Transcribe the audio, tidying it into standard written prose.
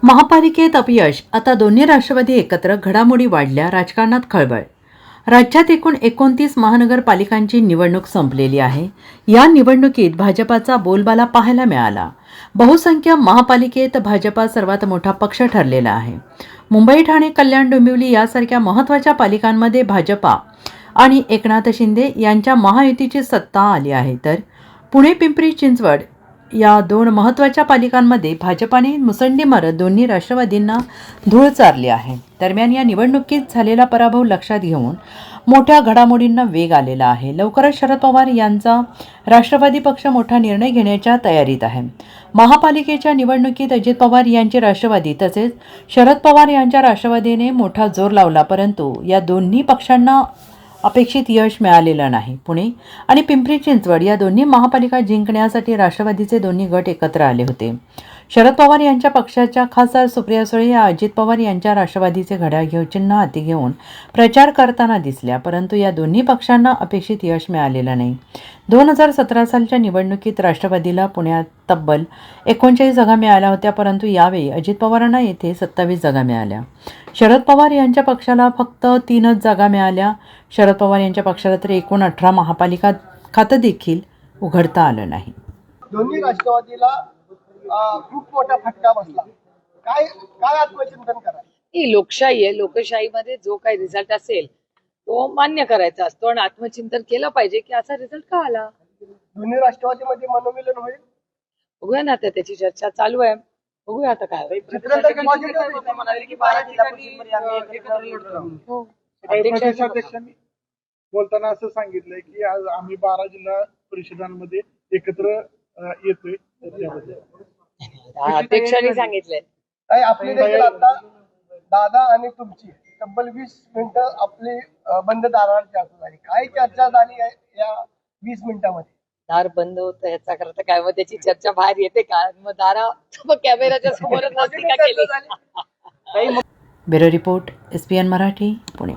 महापालिकेत अपयश, आता दोन्ही राष्ट्रवादी एकत्र, घडामोडी वाढल्या, राजकारणात खळबळ. राज्यात एकूण 29 महानगरपालिकांची निवडणूक संपलेली आहे. या निवडणुकीत भाजपाचा बोलबाला पाहायला मिळाला. बहुसंख्य महापालिकेत भाजपा सर्वात मोठा पक्ष ठरलेला आहे. मुंबई, ठाणे, कल्याण, डोंबिवली यासारख्या महत्त्वाच्या पालिकांमध्ये भाजपा आणि एकनाथ शिंदे यांच्या महायुतीची सत्ता आली आहे, तर पुणे, पिंपरी चिंचवड या दोन महत्त्वाच्या पालिकांमध्ये भाजपाने मुसंडी मारत दोन्ही राष्ट्रवादींना धूळ चारली आहे. दरम्यान या निवडणुकीत झालेला पराभव लक्षात घेऊन मोठ्या घडामोडींना वेग आलेला आहे. लवकरच शरद पवार यांचा राष्ट्रवादी पक्ष मोठा निर्णय घेण्याच्या तयारीत आहे. महापालिकेच्या निवडणुकीत अजित पवार यांची राष्ट्रवादी तसेच शरद पवार यांच्या राष्ट्रवादीने मोठा जोर लावला, परंतु या दोन्ही पक्षांना अपेक्षित यश मिळालेलं नाही. पुणे आणि पिंपरी चिंचवड या दोन्ही महापालिका जिंकण्यासाठी राष्ट्रवादीचे दोन्ही गट एकत्र आले होते. शरद पवार यांच्या पक्षाच्या खासदार सुप्रिया सुळे या अजित पवार यांच्या राष्ट्रवादीचे घड्याळ चिन्ह हाती घेऊन प्रचार करताना दिसल्या, परंतु या दोन्ही पक्षांना अपेक्षित यश मिळालेलं नाही. 2017 सालच्या निवडणुकीत राष्ट्रवादीला पुण्यात तब्बल 39 जागा मिळाल्या होत्या, परंतु यावेळी अजित पवारांना येथे 27 जागा मिळाल्या. शरद पवार यांच्या पक्षाला फक्त 3च जागा मिळाल्या. शरद पवार यांच्या पक्षाला तर एकूण 18 महापालिका खातं देखील उघडता आलं नाही. दोन्ही राष्ट्रवादीला खूप मोठा फटका बसला. काय काय आत्मचिंतन करा? ही लोकशाही आहे. लोकशाहीमध्ये जो काही रिझल्ट असेल तो मान्य करायचा असतो आणि आत्मचिंतन केलं पाहिजे की असा रिझल्ट का आला. दोन्ही राष्ट्रवादीमध्ये मनोमिलन होईल. बघूया ना, आता त्याची चर्चा चालू आहे. बघूया आता काय होईल. प्रदेशाध्यक्षांनी बोलताना असं सांगितलंय की आज आम्ही 12 जिल्हा परिषदांमध्ये एकत्र येतोय. अध्यक्षांनी सांगितलंय. काय आपली देखील आता दादा आणि तुमची तब्बल 20 मिनिटं आपली बंद दारावर चर्चा झाली. काय चर्चा झाली या 20 मिनिटांमध्ये? दार बंद होतं ह्याचा करता काय, मग त्याची चर्चा बाहेर येते का? मग दारा मग कॅमेराच्या समोरच नसती का केली? Bureau report, SPN Marathi, Pune.